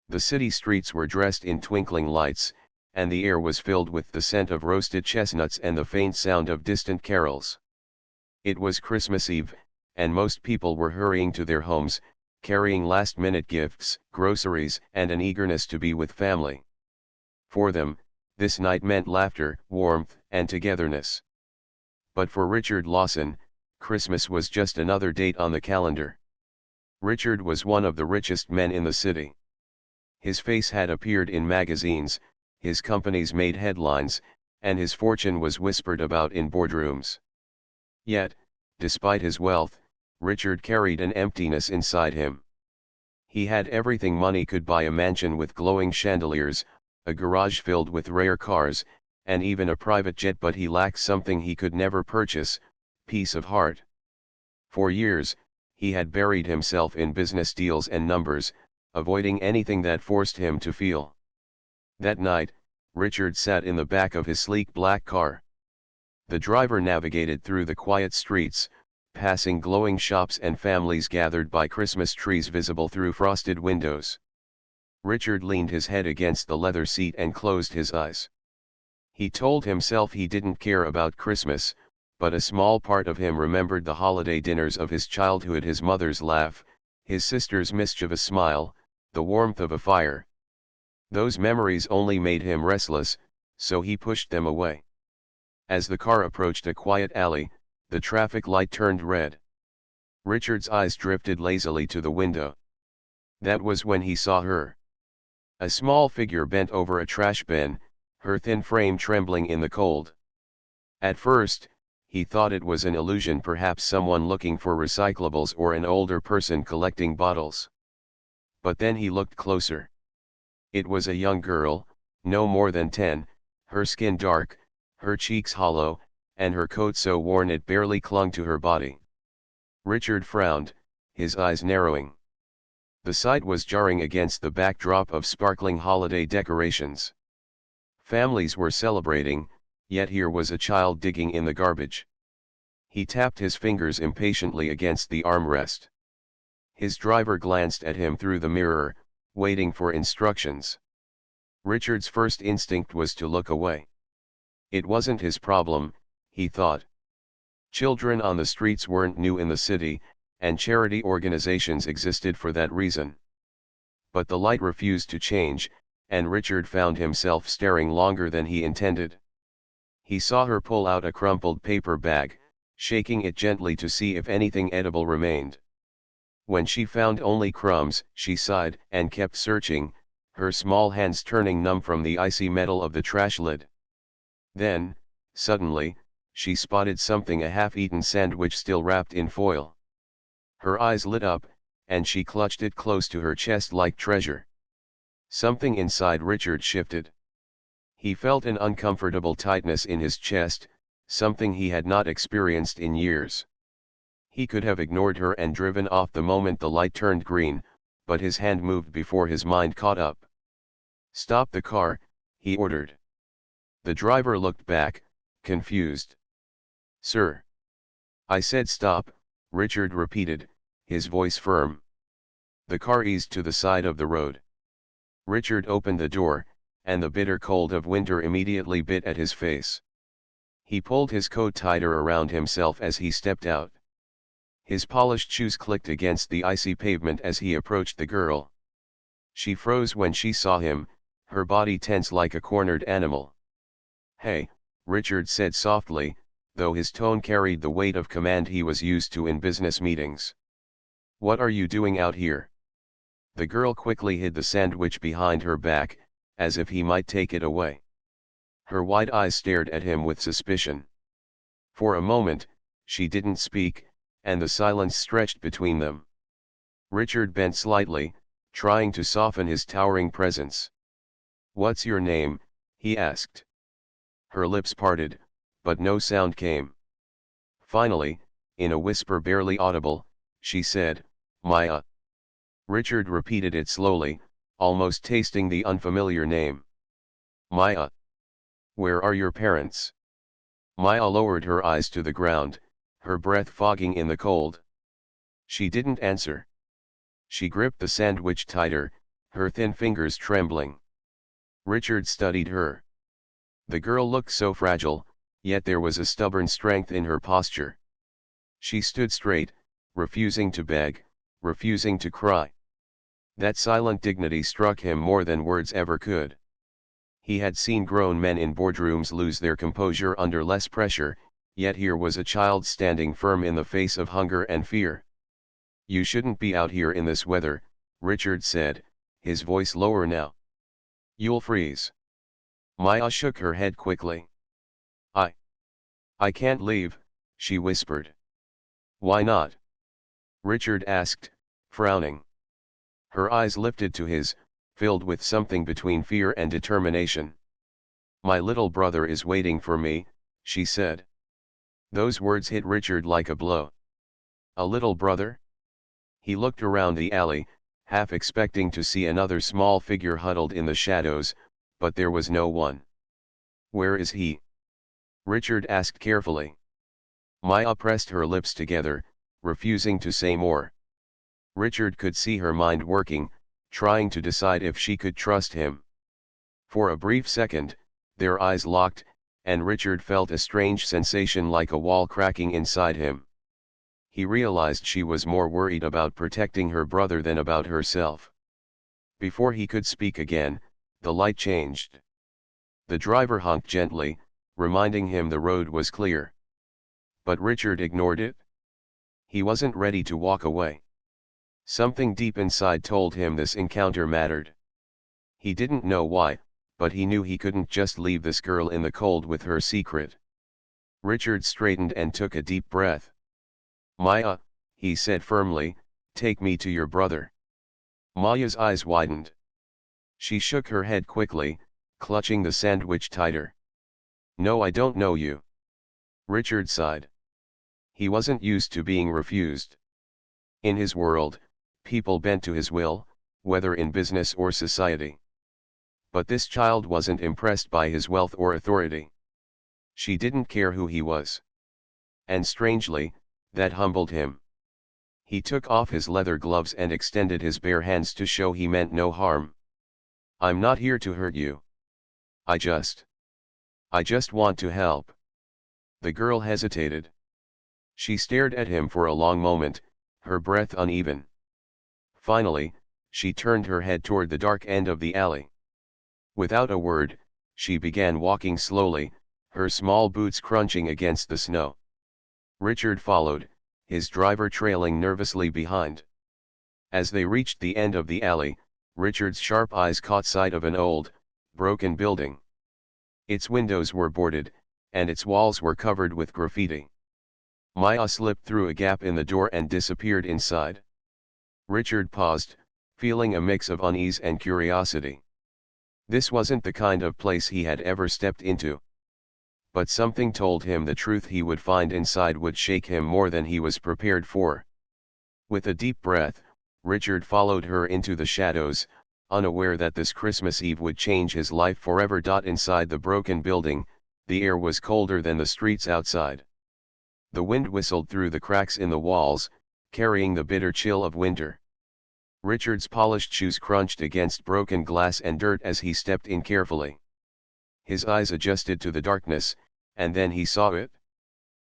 The city streets were dressed in twinkling lights, and the air was filled with the scent of roasted chestnuts and the faint sound of distant carols. It was Christmas Eve, and most people were hurrying to their homes, carrying last-minute gifts, groceries, and an eagerness to be with family. For them, this night meant laughter, warmth, and togetherness. But for Richard Lawson, Christmas was just another date on the calendar. Richard was one of the richest men in the city. His face had appeared in magazines, his companies made headlines, and his fortune was whispered about in boardrooms. Yet, despite his wealth, Richard carried an emptiness inside him. He had everything money could buy: a mansion with glowing chandeliers, a garage filled with rare cars, and even a private jet, but he lacked something he could never purchase: peace of heart. For years, he had buried himself in business deals and numbers, avoiding anything that forced him to feel. That night, Richard sat in the back of his sleek black car. The driver navigated through the quiet streets, passing glowing shops and families gathered by Christmas trees visible through frosted windows. Richard leaned his head against the leather seat and closed his eyes. He told himself he didn't care about Christmas, but a small part of him remembered the holiday dinners of his childhood: his mother's laugh, his sister's mischievous smile, the warmth of a fire. Those memories only made him restless, so he pushed them away. As the car approached a quiet alley, the traffic light turned red. Richard's eyes drifted lazily to the window. That was when he saw her. A small figure bent over a trash bin, her thin frame trembling in the cold. At first, he thought it was an illusion, perhaps someone looking for recyclables or an older person collecting bottles. But then he looked closer. It was a young girl, no more than 10, her skin dark, her cheeks hollow, and her coat so worn it barely clung to her body. Richard frowned, his eyes narrowing. The sight was jarring against the backdrop of sparkling holiday decorations. Families were celebrating, yet here was a child digging in the garbage. He tapped his fingers impatiently against the armrest. His driver glanced at him through the mirror, waiting for instructions. Richard's first instinct was to look away. It wasn't his problem, he thought. Children on the streets weren't new in the city, and charity organizations existed for that reason. But the light refused to change, and Richard found himself staring longer than he intended. He saw her pull out a crumpled paper bag, shaking it gently to see if anything edible remained. When she found only crumbs, she sighed and kept searching, her small hands turning numb from the icy metal of the trash lid. Then, suddenly, she spotted something: a half-eaten sandwich still wrapped in foil. Her eyes lit up, and she clutched it close to her chest like treasure. Something inside Richard shifted. He felt an uncomfortable tightness in his chest, something he had not experienced in years. He could have ignored her and driven off the moment the light turned green, but his hand moved before his mind caught up. "Stop the car," he ordered. The driver looked back, confused. "Sir." "I said stop," Richard repeated, his voice firm. The car eased to the side of the road. Richard opened the door, and the bitter cold of winter immediately bit at his face. He pulled his coat tighter around himself as he stepped out. His polished shoes clicked against the icy pavement as he approached the girl. She froze when she saw him, her body tense like a cornered animal. "Hey," Richard said softly, though his tone carried the weight of command he was used to in business meetings. "What are you doing out here?" The girl quickly hid the sandwich behind her back, as if he might take it away. Her wide eyes stared at him with suspicion. For a moment, she didn't speak, and the silence stretched between them. Richard bent slightly, trying to soften his towering presence. "What's your name?" he asked. Her lips parted, but no sound came. Finally, in a whisper barely audible, she said, "Maya." Richard repeated it slowly, almost tasting the unfamiliar name. "Maya. Where are your parents?" Maya lowered her eyes to the ground, her breath fogging in the cold. She didn't answer. She gripped the sandwich tighter, her thin fingers trembling. Richard studied her. The girl looked so fragile, yet there was a stubborn strength in her posture. She stood straight, refusing to beg, refusing to cry. That silent dignity struck him more than words ever could. He had seen grown men in boardrooms lose their composure under less pressure, yet here was a child standing firm in the face of hunger and fear. "You shouldn't be out here in this weather," Richard said, his voice lower now. "You'll freeze." Maya shook her head quickly. I I can't leave," she whispered. "Why not?" Richard asked, frowning. Her eyes lifted to his, filled with something between fear and determination. "My little brother is waiting for me," she said. Those words hit Richard like a blow. A little brother? He looked around the alley, half expecting to see another small figure huddled in the shadows, but there was no one. "Where is he?" Richard asked carefully. Maya pressed her lips together, refusing to say more. Richard could see her mind working, trying to decide if she could trust him. For a brief second, their eyes locked, and Richard felt a strange sensation like a wall cracking inside him. He realized she was more worried about protecting her brother than about herself. Before he could speak again, the light changed. The driver honked gently, reminding him the road was clear. But Richard ignored it. He wasn't ready to walk away. Something deep inside told him this encounter mattered. He didn't know why, but he knew he couldn't just leave this girl in the cold with her secret. Richard straightened and took a deep breath. "Maya," he said firmly, "take me to your brother." Maya's eyes widened. She shook her head quickly, clutching the sandwich tighter. "No, I don't know you." Richard sighed. He wasn't used to being refused. In his world, people bent to his will, whether in business or society. But this child wasn't impressed by his wealth or authority. She didn't care who he was. And strangely, that humbled him. He took off his leather gloves and extended his bare hands to show he meant no harm. "I'm not here to hurt you. I just want to help." The girl hesitated. She stared at him for a long moment, her breath uneven. Finally, she turned her head toward the dark end of the alley. Without a word, she began walking slowly, her small boots crunching against the snow. Richard followed, his driver trailing nervously behind. As they reached the end of the alley, Richard's sharp eyes caught sight of an old, broken building. Its windows were boarded, and its walls were covered with graffiti. Maya slipped through a gap in the door and disappeared inside. Richard paused, feeling a mix of unease and curiosity. This wasn't the kind of place he had ever stepped into. But something told him the truth he would find inside would shake him more than he was prepared for. With a deep breath, Richard followed her into the shadows, unaware that this Christmas Eve would change his life forever. Inside the broken building, the air was colder than the streets outside. The wind whistled through the cracks in the walls, carrying the bitter chill of winter. Richard's polished shoes crunched against broken glass and dirt as he stepped in carefully. His eyes adjusted to the darkness, and then he saw it.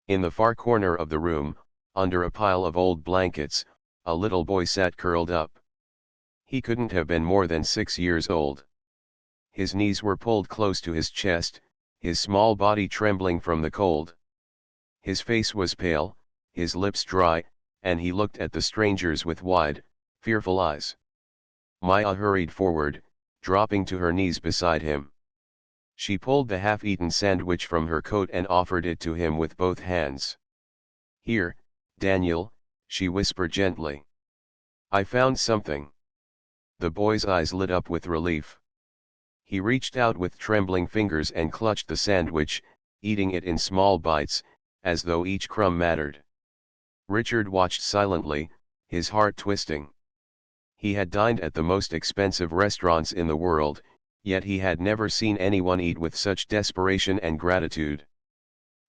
In the far corner of the room, under a pile of old blankets, a little boy sat curled up. He couldn't have been more than 6 years old. His knees were pulled close to his chest, his small body trembling from the cold. His face was pale, his lips dry, and he looked at the strangers with wide, fearful eyes. Maya hurried forward, dropping to her knees beside him. She pulled the half-eaten sandwich from her coat and offered it to him with both hands. "Here, Daniel," she whispered gently. "I found something." The boy's eyes lit up with relief. He reached out with trembling fingers and clutched the sandwich, eating it in small bites, as though each crumb mattered. Richard watched silently, his heart twisting. He had dined at the most expensive restaurants in the world, yet he had never seen anyone eat with such desperation and gratitude.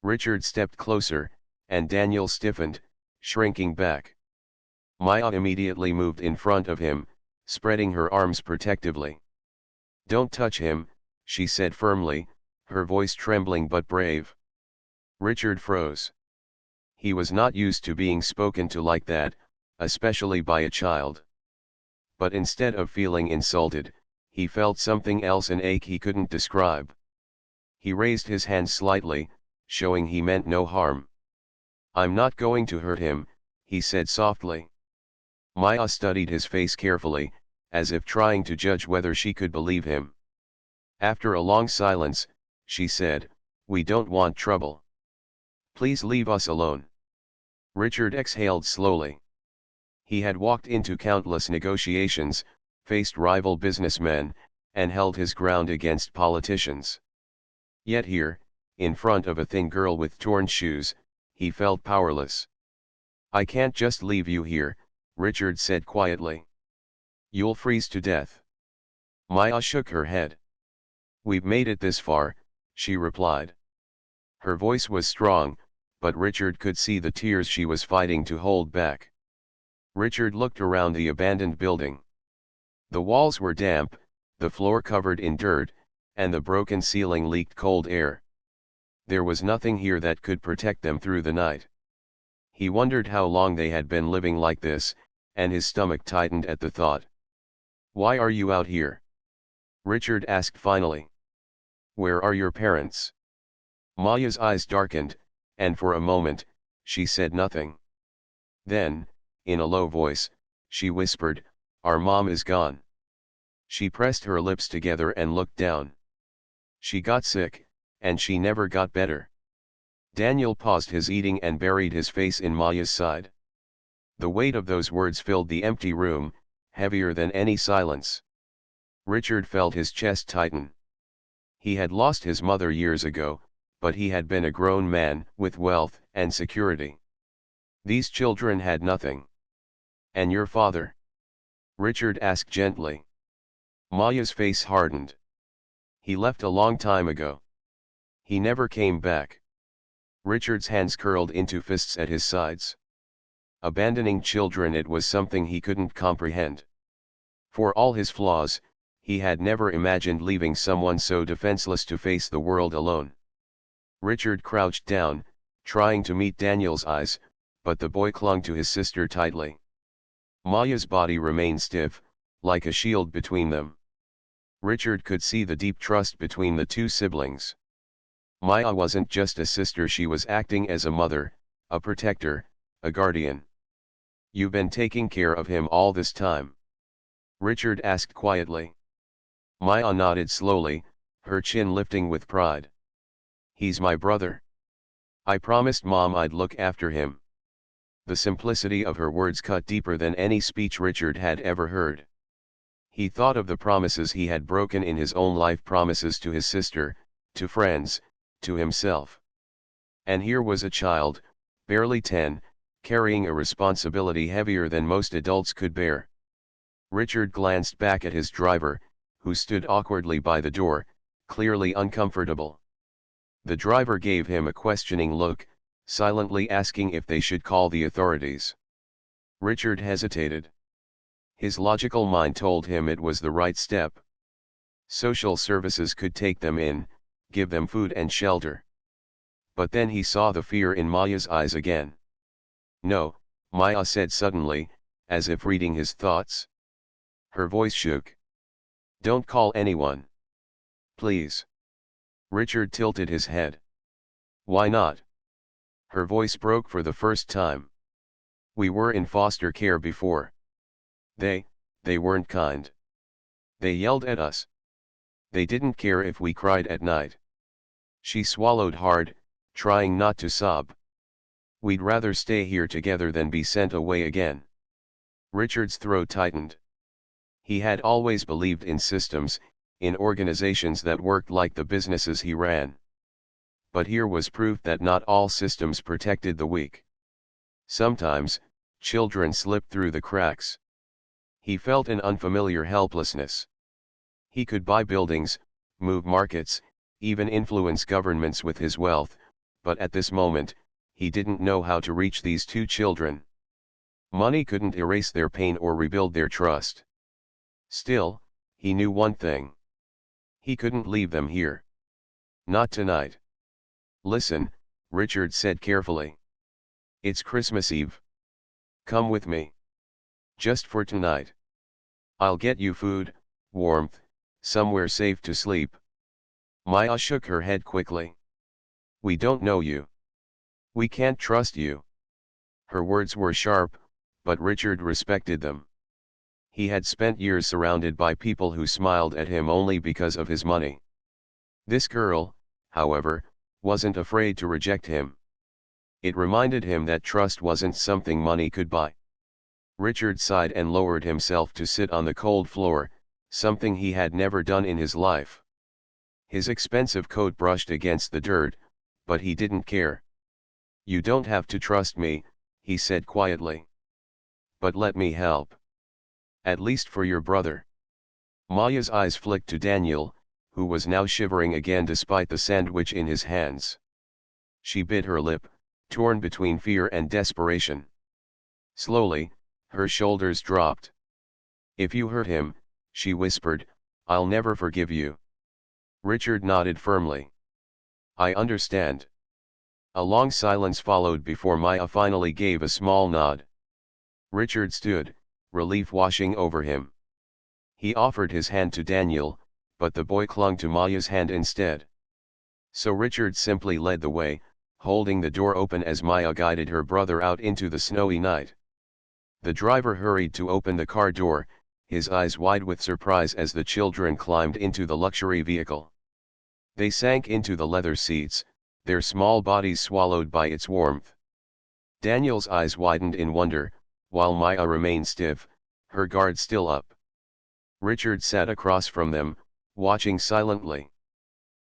Richard stepped closer, and Daniel stiffened, shrinking back. Maya immediately moved in front of him, spreading her arms protectively. "Don't touch him," she said firmly, her voice trembling but brave. Richard froze. He was not used to being spoken to like that, especially by a child. But instead of feeling insulted, he felt something else, an ache he couldn't describe. He raised his hand slightly, showing he meant no harm. "I'm not going to hurt him," he said softly. Maya studied his face carefully, as if trying to judge whether she could believe him. After a long silence, she said, "We don't want trouble. Please leave us alone." Richard exhaled slowly. He had walked into countless negotiations, faced rival businessmen, and held his ground against politicians. Yet here, in front of a thin girl with torn shoes, he felt powerless. "I can't just leave you here," Richard said quietly. "You'll freeze to death." Maya shook her head. "We've made it this far," she replied. Her voice was strong, but Richard could see the tears she was fighting to hold back. Richard looked around the abandoned building. The walls were damp, the floor covered in dirt, and the broken ceiling leaked cold air. There was nothing here that could protect them through the night. He wondered how long they had been living like this, and his stomach tightened at the thought. "Why are you out here?" Richard asked finally. "Where are your parents?" Maya's eyes darkened, and for a moment, she said nothing. Then, in a low voice, she whispered, "Our mom is gone." She pressed her lips together and looked down. "She got sick, and she never got better." Daniel paused his eating and buried his face in Maya's side. The weight of those words filled the empty room, heavier than any silence. Richard felt his chest tighten. He had lost his mother years ago, but he had been a grown man, with wealth and security. These children had nothing. "And your father?" Richard asked gently. Maya's face hardened. "He left a long time ago. He never came back." Richard's hands curled into fists at his sides. Abandoning children, it was something he couldn't comprehend. For all his flaws, he had never imagined leaving someone so defenseless to face the world alone. Richard crouched down, trying to meet Daniel's eyes, but the boy clung to his sister tightly. Maya's body remained stiff, like a shield between them. Richard could see the deep trust between the two siblings. Maya wasn't just a sister, she was acting as a mother, a protector, a guardian. "You've been taking care of him all this time?" Richard asked quietly. Maya nodded slowly, her chin lifting with pride. "He's my brother. I promised Mom I'd look after him." The simplicity of her words cut deeper than any speech Richard had ever heard. He thought of the promises he had broken in his own life, promises to his sister, to friends, to himself. And here was a child, barely 10, carrying a responsibility heavier than most adults could bear. Richard glanced back at his driver, who stood awkwardly by the door, clearly uncomfortable. The driver gave him a questioning look, silently asking if they should call the authorities. Richard hesitated. His logical mind told him it was the right step. Social services could take them in, give them food and shelter. But then he saw the fear in Maya's eyes again. "No," Maya said suddenly, as if reading his thoughts. Her voice shook. "Don't call anyone. Please." Richard tilted his head. "Why not?" Her voice broke for the first time. "We were in foster care before. They weren't kind. They yelled at us. They didn't care if we cried at night." She swallowed hard, trying not to sob. "We'd rather stay here together than be sent away again." Richard's throat tightened. He had always believed in systems, in organizations that worked like the businesses he ran. But here was proof that not all systems protected the weak. Sometimes, children slipped through the cracks. He felt an unfamiliar helplessness. He could buy buildings, move markets, even influence governments with his wealth, but at this moment, he didn't know how to reach these two children. Money couldn't erase their pain or rebuild their trust. Still, he knew one thing. He couldn't leave them here. Not tonight. Listen, Richard said carefully. It's Christmas Eve. Come with me. Just for tonight. I'll get you food, warmth, somewhere safe to sleep. Maya shook her head quickly. We don't know you. We can't trust you. Her words were sharp, but Richard respected them. He had spent years surrounded by people who smiled at him only because of his money. This girl, however, wasn't afraid to reject him. It reminded him that trust wasn't something money could buy. Richard sighed and lowered himself to sit on the cold floor, something he had never done in his life. His expensive coat brushed against the dirt, but he didn't care. You don't have to trust me, he said quietly. But let me help. At least for your brother. Maya's eyes flicked to Daniel, who was now shivering again despite the sandwich in his hands. She bit her lip, torn between fear and desperation. Slowly, her shoulders dropped. If you hurt him, she whispered, I'll never forgive you. Richard nodded firmly. I understand. A long silence followed before Maya finally gave a small nod. Richard stood, relief washing over him. He offered his hand to Daniel, but the boy clung to Maya's hand instead. So Richard simply led the way, holding the door open as Maya guided her brother out into the snowy night. The driver hurried to open the car door, his eyes wide with surprise as the children climbed into the luxury vehicle. They sank into the leather seats, their small bodies swallowed by its warmth. Daniel's eyes widened in wonder, while Maya remained stiff, her guard still up. Richard sat across from them, watching silently.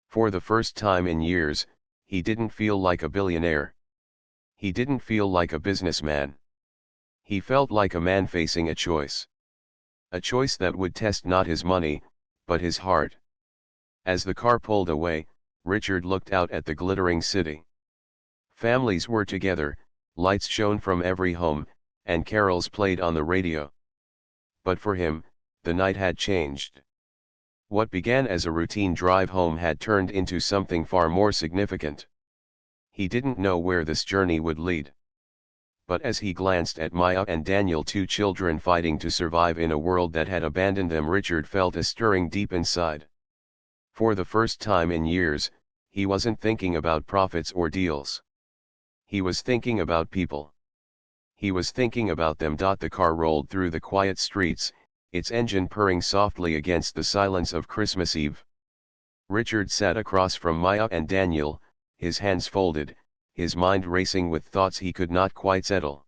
For the first time in years, he didn't feel like a billionaire. He didn't feel like a businessman. He felt like a man facing a choice. A choice that would test not his money, but his heart. As the car pulled away, Richard looked out at the glittering city. Families were together, lights shone from every home, and carols played on the radio. But for him, the night had changed. What began as a routine drive home had turned into something far more significant. He didn't know where this journey would lead. But as he glanced at Maya and Daniel, two children fighting to survive in a world that had abandoned them, Richard felt a stirring deep inside. For the first time in years, he wasn't thinking about profits or deals. He was thinking about people. He was thinking about them. The car rolled through the quiet streets, its engine purring softly against the silence of Christmas Eve. Richard sat across from Maya and Daniel, his hands folded, his mind racing with thoughts he could not quite settle.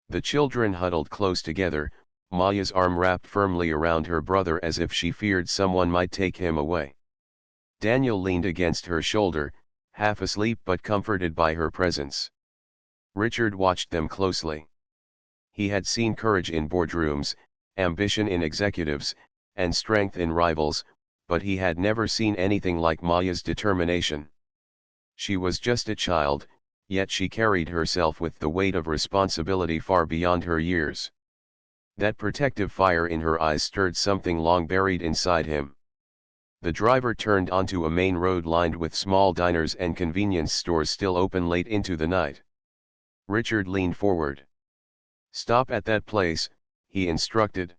The children huddled close together, Maya's arm wrapped firmly around her brother as if she feared someone might take him away. Daniel leaned against her shoulder, half asleep but comforted by her presence. Richard watched them closely. He had seen courage in boardrooms, ambition in executives, and strength in rivals, but he had never seen anything like Maya's determination. She was just a child, yet she carried herself with the weight of responsibility far beyond her years. That protective fire in her eyes stirred something long buried inside him. The driver turned onto a main road lined with small diners and convenience stores still open late into the night. Richard leaned forward. Stop at that place, he instructed.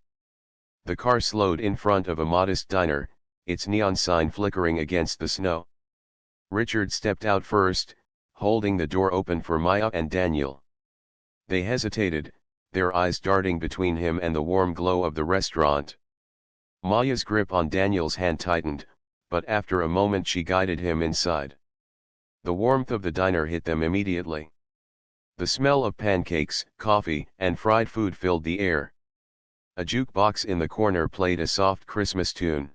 The car slowed in front of a modest diner, its neon sign flickering against the snow. Richard stepped out first, holding the door open for Maya and Daniel. They hesitated, their eyes darting between him and the warm glow of the restaurant. Maya's grip on Daniel's hand tightened, but after a moment she guided him inside. The warmth of the diner hit them immediately. The smell of pancakes, coffee, and fried food filled the air. A jukebox in the corner played a soft Christmas tune.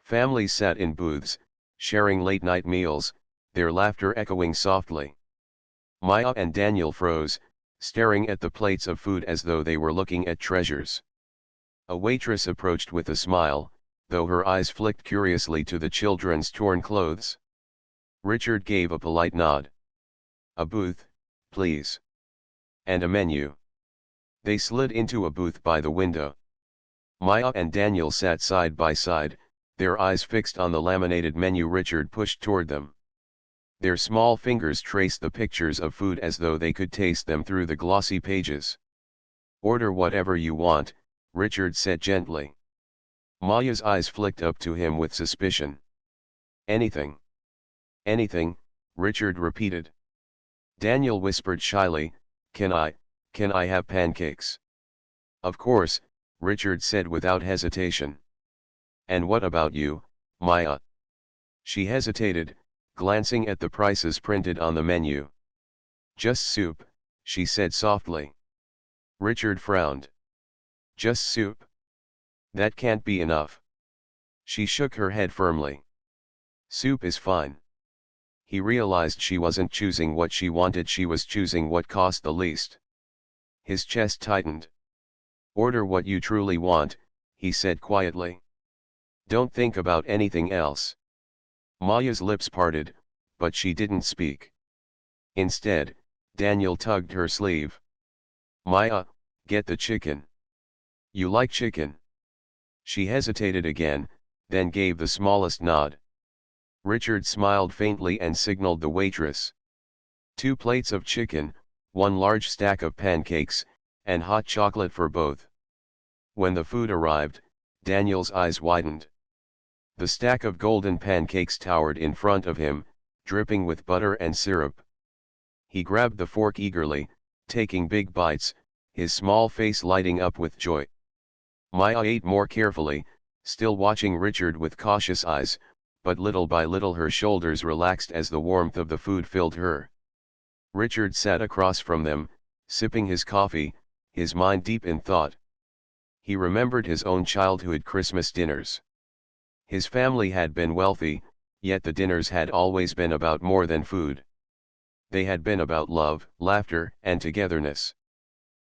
Families sat in booths, sharing late-night meals, their laughter echoing softly. Maya and Daniel froze, staring at the plates of food as though they were looking at treasures. A waitress approached with a smile, though her eyes flicked curiously to the children's torn clothes. Richard gave a polite nod. A booth, please. And a menu. They slid into a booth by the window. Maya and Daniel sat side by side, their eyes fixed on the laminated menu Richard pushed toward them. Their small fingers traced the pictures of food as though they could taste them through the glossy pages. "Order whatever you want," Richard said gently. Maya's eyes flicked up to him with suspicion. "Anything." "Anything," Richard repeated. Daniel whispered shyly, can I have pancakes?" "Of course," Richard said without hesitation. "And what about you, Maya?" She hesitated, glancing at the prices printed on the menu. "Just soup," she said softly. Richard frowned. "Just soup? That can't be enough." She shook her head firmly. "Soup is fine." He realized she wasn't choosing what she wanted, she was choosing what cost the least. His chest tightened. "Order what you truly want," he said quietly. "Don't think about anything else." Maya's lips parted, but she didn't speak. Instead, Daniel tugged her sleeve. "Maya, get the chicken. You like chicken?" She hesitated again, then gave the smallest nod. Richard smiled faintly and signaled the waitress. 2 plates of chicken, 1 large stack of pancakes, and hot chocolate for both. When the food arrived, Daniel's eyes widened. The stack of golden pancakes towered in front of him, dripping with butter and syrup. He grabbed the fork eagerly, taking big bites, his small face lighting up with joy. Maya ate more carefully, still watching Richard with cautious eyes, but little by little her shoulders relaxed as the warmth of the food filled her. Richard sat across from them, sipping his coffee, his mind deep in thought. He remembered his own childhood Christmas dinners. His family had been wealthy, yet the dinners had always been about more than food. They had been about love, laughter, and togetherness.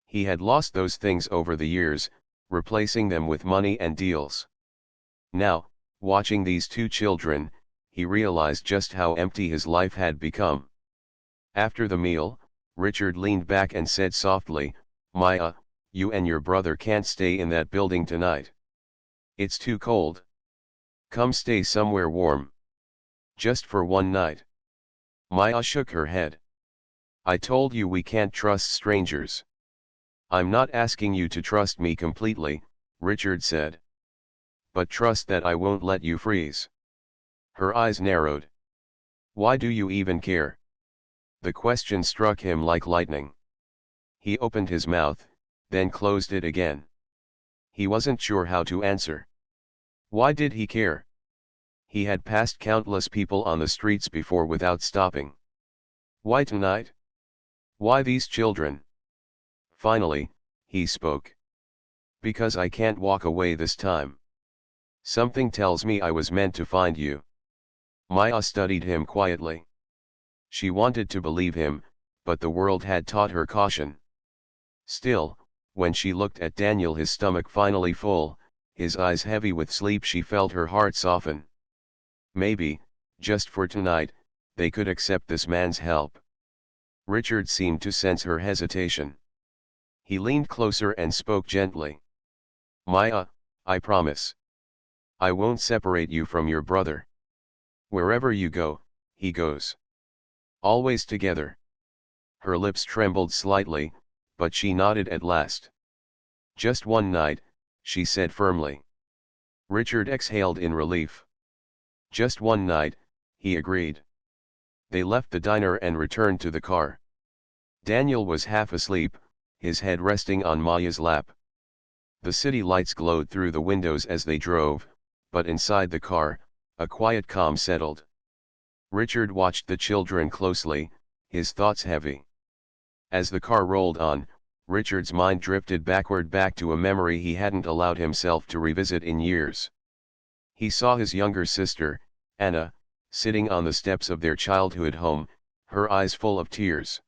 He had lost those things over the years, replacing them with money and deals. Now, watching these 2 children, he realized just how empty his life had become. After the meal, Richard leaned back and said softly, "Maya, you and your brother can't stay in that building tonight. It's too cold. Come stay somewhere warm. Just for one night." Maya shook her head. "I told you we can't trust strangers." "I'm not asking you to trust me completely," Richard said. "But trust that I won't let you freeze." Her eyes narrowed. "Why do you even care?" The question struck him like lightning. He opened his mouth, then closed it again. He wasn't sure how to answer. Why did he care? He had passed countless people on the streets before without stopping. Why tonight? Why these children? Finally, he spoke. "Because I can't walk away this time. Something tells me I was meant to find you." Maya studied him quietly. She wanted to believe him, but the world had taught her caution. Still, when she looked at Daniel, his stomach finally full, his eyes heavy with sleep, she felt her heart soften. Maybe, just for tonight, they could accept this man's help. Richard seemed to sense her hesitation. He leaned closer and spoke gently. "Maya, I promise. I won't separate you from your brother. Wherever you go, he goes. Always together." Her lips trembled slightly, but she nodded at last. "Just one night," she said firmly. Richard exhaled in relief. "Just one night," he agreed. They left the diner and returned to the car. Daniel was half asleep, his head resting on Maya's lap. The city lights glowed through the windows as they drove, but inside the car, a quiet calm settled. Richard watched the children closely, his thoughts heavy. As the car rolled on, Richard's mind drifted backward back to a memory he hadn't allowed himself to revisit in years. He saw his younger sister, Anna, sitting on the steps of their childhood home, her eyes full of tears.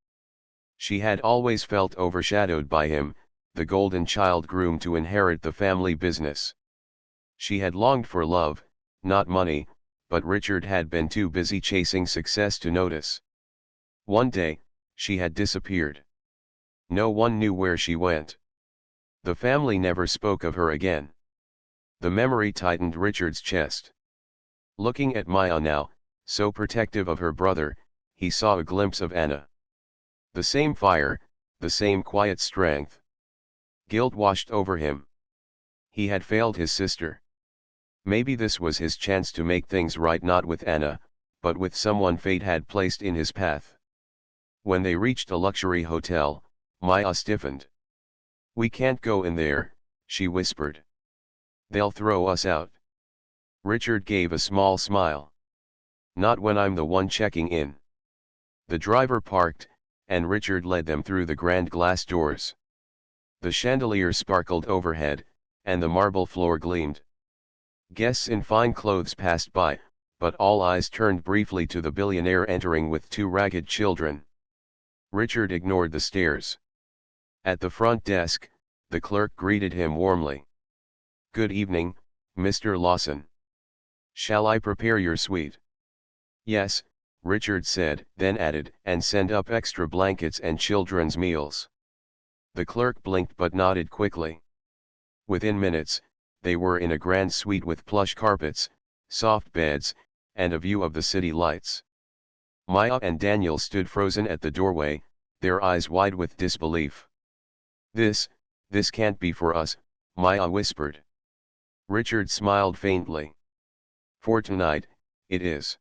She had always felt overshadowed by him, the golden child groomed to inherit the family business. She had longed for love, not money, but Richard had been too busy chasing success to notice. One day, she had disappeared. No one knew where she went. The family never spoke of her again. The memory tightened Richard's chest. Looking at Maya now, so protective of her brother, he saw a glimpse of Anna. The same fire, the same quiet strength. Guilt washed over him. He had failed his sister. Maybe this was his chance to make things right, not with Anna, but with someone fate had placed in his path. When they reached a luxury hotel, Maya stiffened. "We can't go in there," she whispered. "They'll throw us out." Richard gave a small smile. "Not when I'm the one checking in." The driver parked, and Richard led them through the grand glass doors. The chandelier sparkled overhead, and the marble floor gleamed. Guests in fine clothes passed by, but all eyes turned briefly to the billionaire entering with two ragged children. Richard ignored the stares. At the front desk, the clerk greeted him warmly. "Good evening, Mr. Lawson. Shall I prepare your suite?" "Yes," Richard said, then added, "and send up extra blankets and children's meals." The clerk blinked but nodded quickly. Within minutes, they were in a grand suite with plush carpets, soft beds, and a view of the city lights. Maya and Daniel stood frozen at the doorway, their eyes wide with disbelief. This can't be for us," Maya whispered. Richard smiled faintly. "For tonight, it is."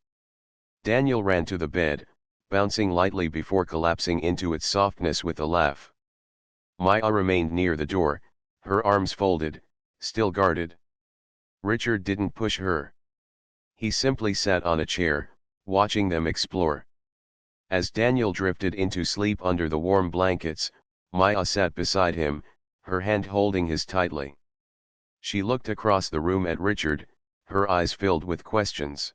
Daniel ran to the bed, bouncing lightly before collapsing into its softness with a laugh. Maya remained near the door, her arms folded, still guarded. Richard didn't push her. He simply sat on a chair, watching them explore. As Daniel drifted into sleep under the warm blankets, Maya sat beside him, her hand holding his tightly. She looked across the room at Richard, her eyes filled with questions.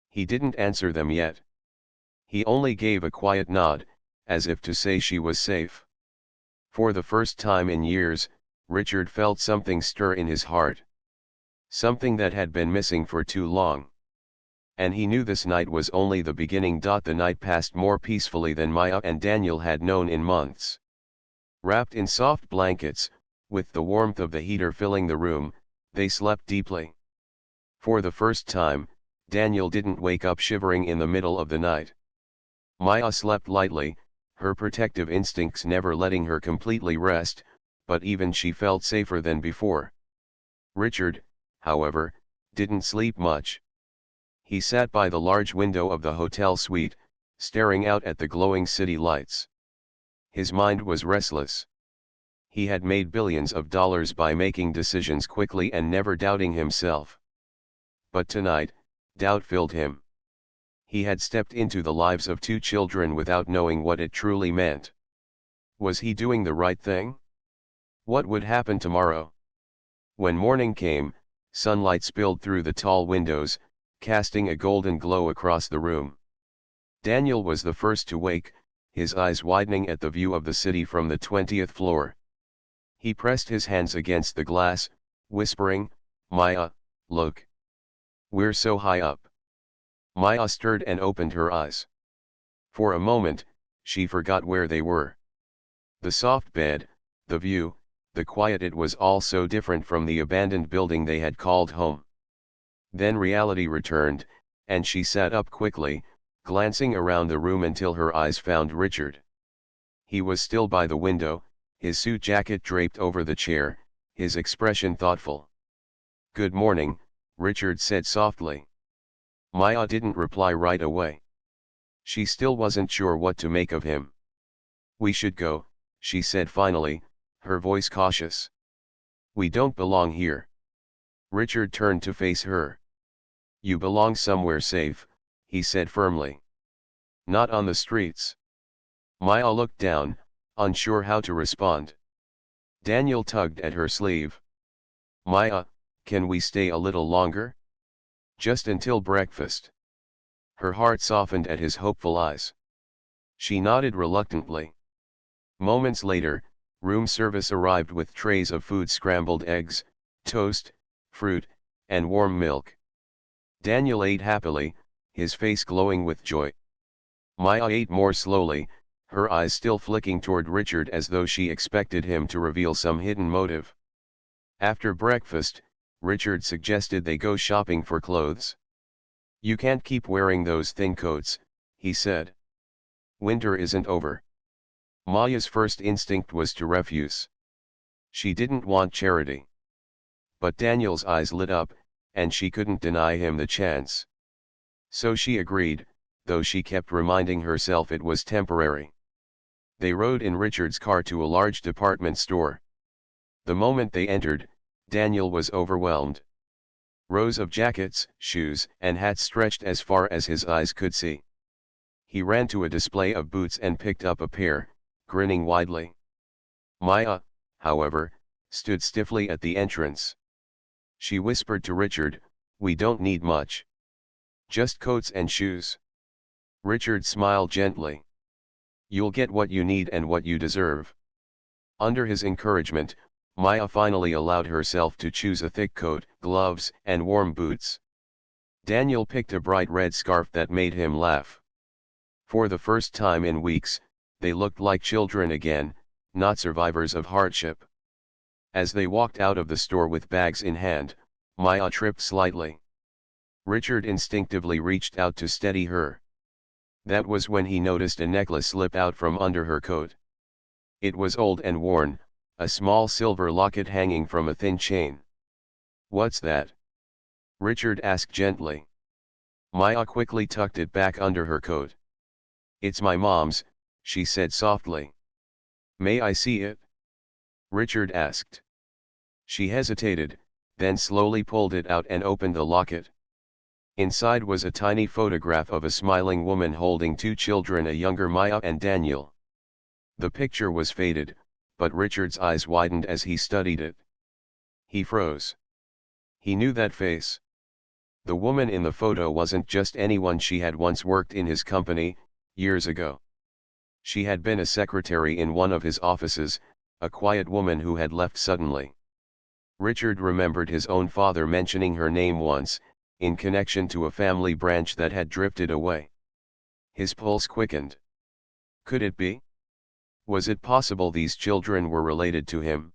He didn't answer them yet. He only gave a quiet nod, as if to say she was safe. For the first time in years, Richard felt something stir in his heart. Something that had been missing for too long. And he knew this night was only the beginning. The night passed more peacefully than Maya and Daniel had known in months. Wrapped in soft blankets, with the warmth of the heater filling the room, they slept deeply. For the first time, Daniel didn't wake up shivering in the middle of the night. Maya slept lightly, her protective instincts never letting her completely rest, but even she felt safer than before. Richard, however, didn't sleep much. He sat by the large window of the hotel suite, staring out at the glowing city lights. His mind was restless. He had made billions of dollars by making decisions quickly and never doubting himself. But tonight, doubt filled him. He had stepped into the lives of two children without knowing what it truly meant. Was he doing the right thing? What would happen tomorrow? When morning came, sunlight spilled through the tall windows, casting a golden glow across the room. Daniel was the first to wake, his eyes widening at the view of the city from the 20th floor. He pressed his hands against the glass, whispering, "Maya, look. We're so high up." Maya stirred and opened her eyes. For a moment, she forgot where they were. The soft bed, the view, the quiet, it was all so different from the abandoned building they had called home. Then reality returned, and she sat up quickly, glancing around the room until her eyes found Richard. He was still by the window, his suit jacket draped over the chair, his expression thoughtful. "Good morning," Richard said softly. Maya didn't reply right away. She still wasn't sure what to make of him. "We should go," she said finally, her voice cautious. "We don't belong here." Richard turned to face her. "You belong somewhere safe," he said firmly. "Not on the streets." Maya looked down, unsure how to respond. Daniel tugged at her sleeve. "Maya, can we stay a little longer? Just until breakfast." Her heart softened at his hopeful eyes. She nodded reluctantly. Moments later, room service arrived with trays of food: scrambled eggs, toast, fruit, and warm milk. Daniel ate happily, his face glowing with joy. Maya ate more slowly, her eyes still flicking toward Richard as though she expected him to reveal some hidden motive. After breakfast, Richard suggested they go shopping for clothes. You can't keep wearing those thin coats, he said. Winter isn't over. Maya's first instinct was to refuse. She didn't want charity. But Daniel's eyes lit up, and she couldn't deny him the chance. So she agreed, though she kept reminding herself it was temporary. They rode in Richard's car to a large department store. The moment they entered, Daniel was overwhelmed. Rows of jackets, shoes, and hats stretched as far as his eyes could see. He ran to a display of boots and picked up a pair, grinning widely. Maya, however, stood stiffly at the entrance. She whispered to Richard, "We don't need much. Just coats and shoes." Richard smiled gently. "You'll get what you need and what you deserve." Under his encouragement, Maya finally allowed herself to choose a thick coat, gloves, and warm boots. Daniel picked a bright red scarf that made him laugh. For the first time in weeks, they looked like children again, not survivors of hardship. As they walked out of the store with bags in hand, Maya tripped slightly. Richard instinctively reached out to steady her. That was when he noticed a necklace slip out from under her coat. It was old and worn, a small silver locket hanging from a thin chain. "What's that?" Richard asked gently. Maya quickly tucked it back under her coat. "It's my mom's," she said softly. "May I see it?" Richard asked. She hesitated, then slowly pulled it out and opened the locket. Inside was a tiny photograph of a smiling woman holding two children, a younger Maya and Daniel. The picture was faded, but Richard's eyes widened as he studied it. He froze. He knew that face. The woman in the photo wasn't just anyone. She had once worked in his company, years ago. She had been a secretary in one of his offices, a quiet woman who had left suddenly. Richard remembered his own father mentioning her name once, in connection to a family branch that had drifted away. His pulse quickened. Could it be? Was it possible these children were related to him?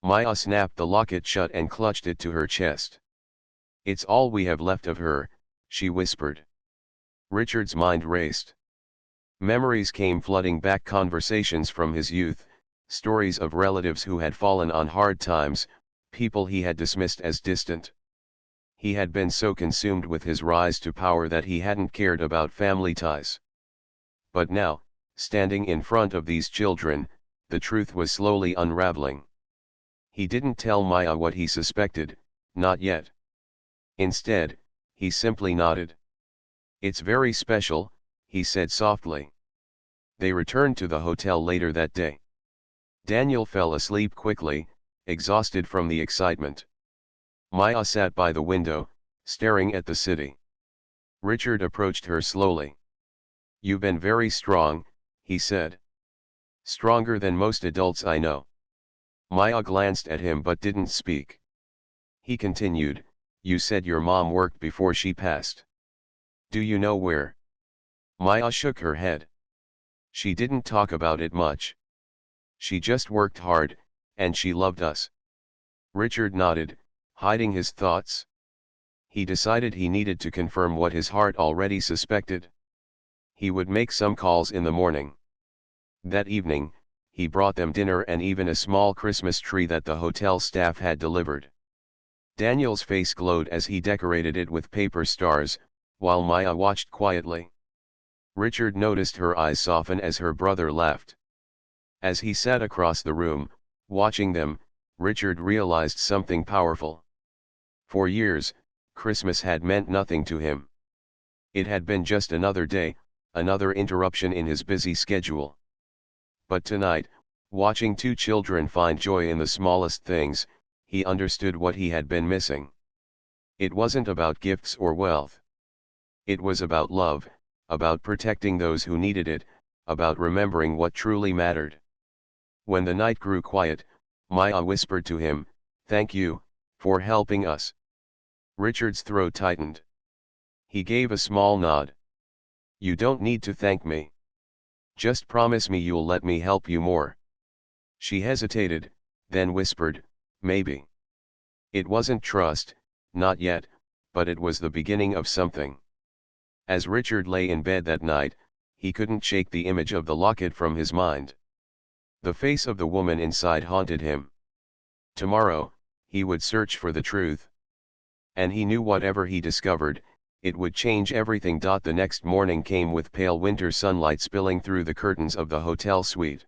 Maya snapped the locket shut and clutched it to her chest. "It's all we have left of her," she whispered. Richard's mind raced. Memories came flooding back, conversations from his youth, stories of relatives who had fallen on hard times, people he had dismissed as distant. He had been so consumed with his rise to power that he hadn't cared about family ties. But now, standing in front of these children, the truth was slowly unraveling. He didn't tell Maya what he suspected, not yet. Instead, he simply nodded. "It's very special," he said softly. They returned to the hotel later that day. Daniel fell asleep quickly, exhausted from the excitement. Maya sat by the window, staring at the city. Richard approached her slowly. "You've been very strong," he said. "Stronger than most adults I know." Maya glanced at him but didn't speak. He continued, "You said your mom worked before she passed. Do you know where?" Maya shook her head. "She didn't talk about it much. She just worked hard, and she loved us." Richard nodded, hiding his thoughts. He decided he needed to confirm what his heart already suspected. He would make some calls in the morning. That evening, he brought them dinner and even a small Christmas tree that the hotel staff had delivered. Daniel's face glowed as he decorated it with paper stars, while Maya watched quietly. Richard noticed her eyes soften as her brother laughed. As he sat across the room, watching them, Richard realized something powerful. For years, Christmas had meant nothing to him. It had been just another day, another interruption in his busy schedule. But tonight, watching two children find joy in the smallest things, he understood what he had been missing. It wasn't about gifts or wealth. It was about love, about protecting those who needed it, about remembering what truly mattered. When the night grew quiet, Maya whispered to him, "Thank you, for helping us." Richard's throat tightened. He gave a small nod. "You don't need to thank me. Just promise me you'll let me help you more." She hesitated, then whispered, "Maybe." It wasn't trust, not yet, but it was the beginning of something. As Richard lay in bed that night, he couldn't shake the image of the locket from his mind. The face of the woman inside haunted him. Tomorrow, he would search for the truth. And he knew whatever he discovered, it would change everything. The next morning came with pale winter sunlight spilling through the curtains of the hotel suite.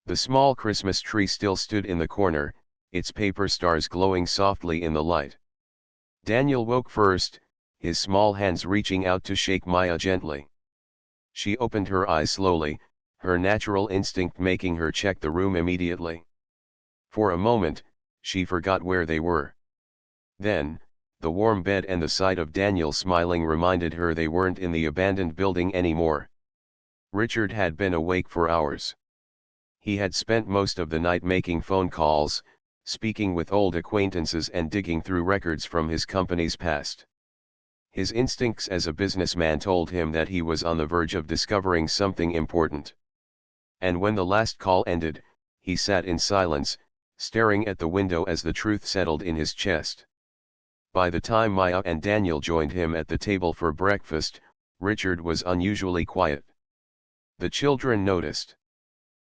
The small Christmas tree still stood in the corner, its paper stars glowing softly in the light. Daniel woke first, his small hands reaching out to shake Maya gently. She opened her eyes slowly, her natural instinct making her check the room immediately. For a moment, she forgot where they were. Then, the warm bed and the sight of Daniel smiling reminded her they weren't in the abandoned building anymore. Richard had been awake for hours. He had spent most of the night making phone calls, speaking with old acquaintances and digging through records from his company's past. His instincts as a businessman told him that he was on the verge of discovering something important. And when the last call ended, he sat in silence, staring at the window as the truth settled in his chest. By the time Maya and Daniel joined him at the table for breakfast, Richard was unusually quiet. The children noticed.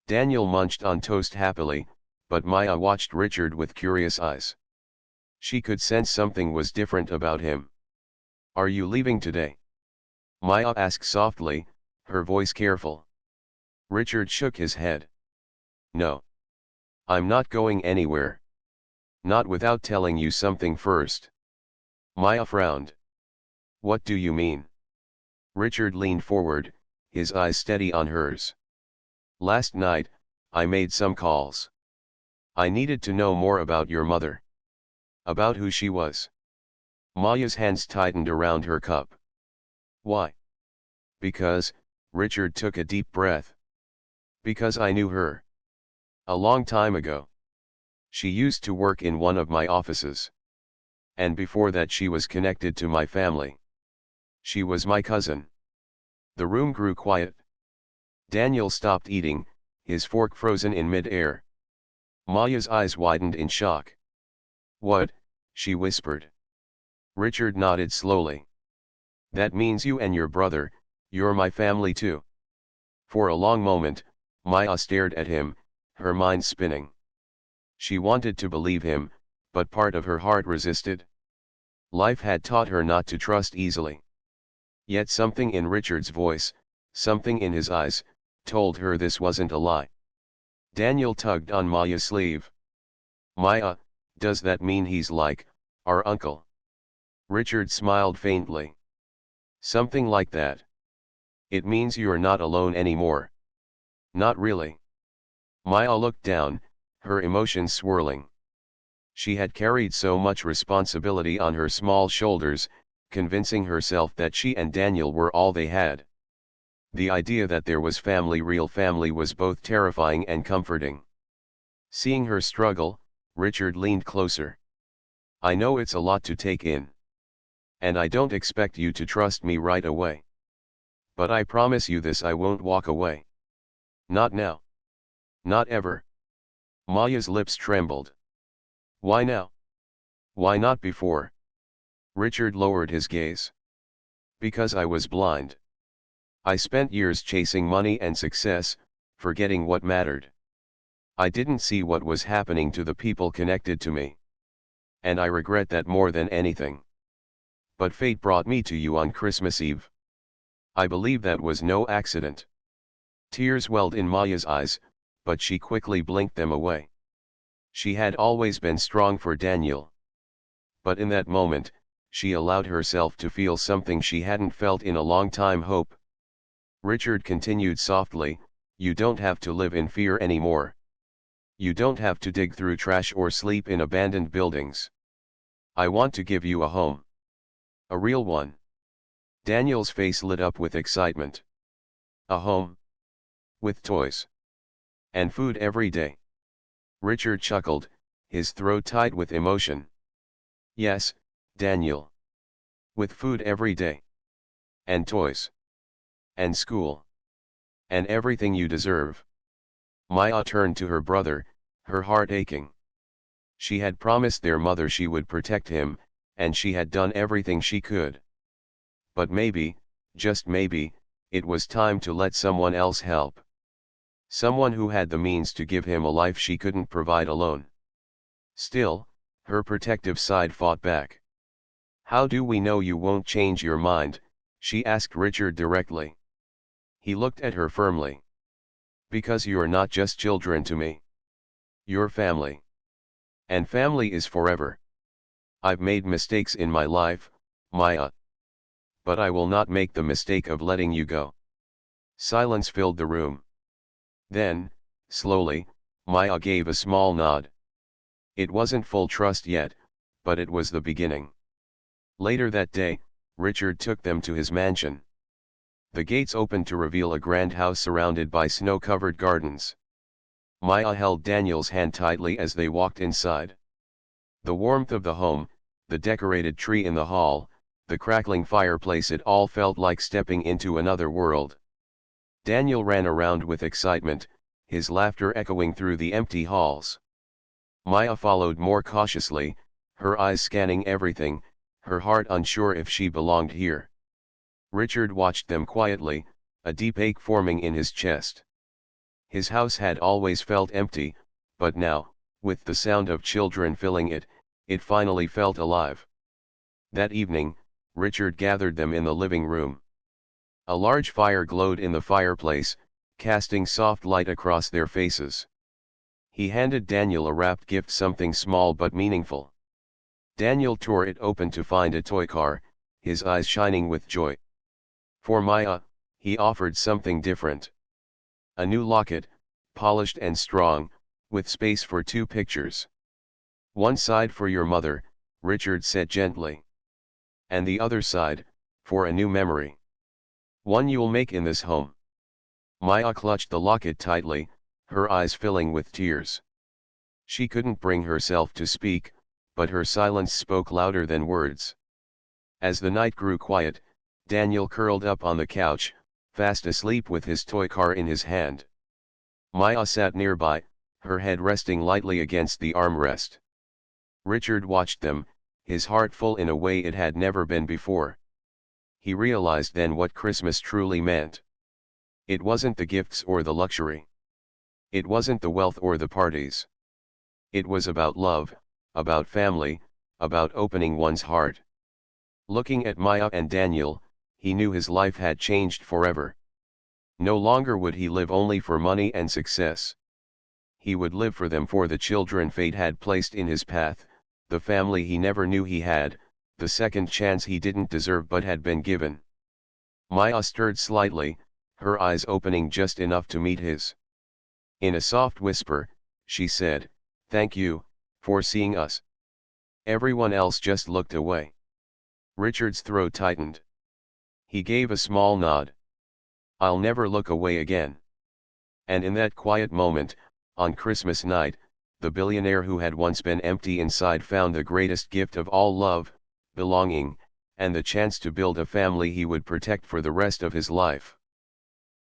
Daniel munched on toast happily, but Maya watched Richard with curious eyes. She could sense something was different about him. "Are you leaving today?" Maya asked softly, her voice careful. Richard shook his head. "No. I'm not going anywhere. Not without telling you something first." Maya frowned. "What do you mean?" Richard leaned forward, his eyes steady on hers. "Last night, I made some calls. I needed to know more about your mother. About who she was." Maya's hands tightened around her cup. "Why?" "Because," Richard took a deep breath. "Because I knew her. A long time ago. She used to work in one of my offices. And before that she was connected to my family. She was my cousin." The room grew quiet. Daniel stopped eating, his fork frozen in mid-air. Maya's eyes widened in shock. "What?" she whispered. Richard nodded slowly. "That means you and your brother, you're my family too." For a long moment, Maya stared at him, her mind spinning. She wanted to believe him, but part of her heart resisted. Life had taught her not to trust easily. Yet something in Richard's voice, something in his eyes, told her this wasn't a lie. Daniel tugged on Maya's sleeve. "Maya, does that mean he's like our uncle?" Richard smiled faintly. "Something like that. It means you're not alone anymore." "Not really." Maya looked down, her emotions swirling. She had carried so much responsibility on her small shoulders, convincing herself that she and Daniel were all they had. The idea that there was family, real family, was both terrifying and comforting. Seeing her struggle, Richard leaned closer. "I know it's a lot to take in. And I don't expect you to trust me right away. But I promise you this: I won't walk away. Not now. Not ever." Maya's lips trembled. "Why now? Why not before?" Richard lowered his gaze. "Because I was blind. I spent years chasing money and success, forgetting what mattered. I didn't see what was happening to the people connected to me. And I regret that more than anything. But fate brought me to you on Christmas Eve. I believe that was no accident." Tears welled in Maya's eyes, but she quickly blinked them away. She had always been strong for Daniel. But in that moment, she allowed herself to feel something she hadn't felt in a long time: hope. Richard continued softly, "You don't have to live in fear anymore. You don't have to dig through trash or sleep in abandoned buildings. I want to give you a home. A real one." Daniel's face lit up with excitement. "A home? With toys? And food every day?" Richard chuckled, his throat tight with emotion. "Yes, Daniel. With food every day. And toys. And school. And everything you deserve." Maya turned to her brother, her heart aching. She had promised their mother she would protect him, and she had done everything she could. But maybe, just maybe, it was time to let someone else help. Someone who had the means to give him a life she couldn't provide alone. Still, her protective side fought back. "How do we know you won't change your mind?" she asked Richard directly. He looked at her firmly. "Because you're not just children to me. You're family. And family is forever. I've made mistakes in my life, Maya. But I will not make the mistake of letting you go." Silence filled the room. Then, slowly, Maya gave a small nod. It wasn't full trust yet, but it was the beginning. Later that day, Richard took them to his mansion. The gates opened to reveal a grand house surrounded by snow-covered gardens. Maya held Daniel's hand tightly as they walked inside. The warmth of the home, the decorated tree in the hall, the crackling fireplace, it all felt like stepping into another world. Daniel ran around with excitement, his laughter echoing through the empty halls. Maya followed more cautiously, her eyes scanning everything, her heart unsure if she belonged here. Richard watched them quietly, a deep ache forming in his chest. His house had always felt empty, but now, with the sound of children filling it, it finally felt alive. That evening, Richard gathered them in the living room. A large fire glowed in the fireplace, casting soft light across their faces. He handed Daniel a wrapped gift, something small but meaningful. Daniel tore it open to find a toy car, his eyes shining with joy. For Maya, he offered something different. A new locket, polished and strong, with space for 2 pictures. "One side for your mother," Richard said gently. "And the other side, for a new memory. One you'll make in this home." Maya clutched the locket tightly, her eyes filling with tears. She couldn't bring herself to speak, but her silence spoke louder than words. As the night grew quiet, Daniel curled up on the couch, fast asleep with his toy car in his hand. Maya sat nearby, her head resting lightly against the armrest. Richard watched them, his heart full in a way it had never been before. He realized then what Christmas truly meant. It wasn't the gifts or the luxury. It wasn't the wealth or the parties. It was about love, about family, about opening one's heart. Looking at Maya and Daniel, he knew his life had changed forever. No longer would he live only for money and success. He would live for them, for the children fate had placed in his path, the family he never knew he had, the second chance he didn't deserve but had been given. Maya stirred slightly, her eyes opening just enough to meet his. In a soft whisper, she said, "Thank you, for seeing us." Everyone else just looked away. Richard's throat tightened. He gave a small nod. "I'll never look away again." And in that quiet moment, on Christmas night, the billionaire who had once been empty inside found the greatest gift of all: love, belonging, and the chance to build a family he would protect for the rest of his life.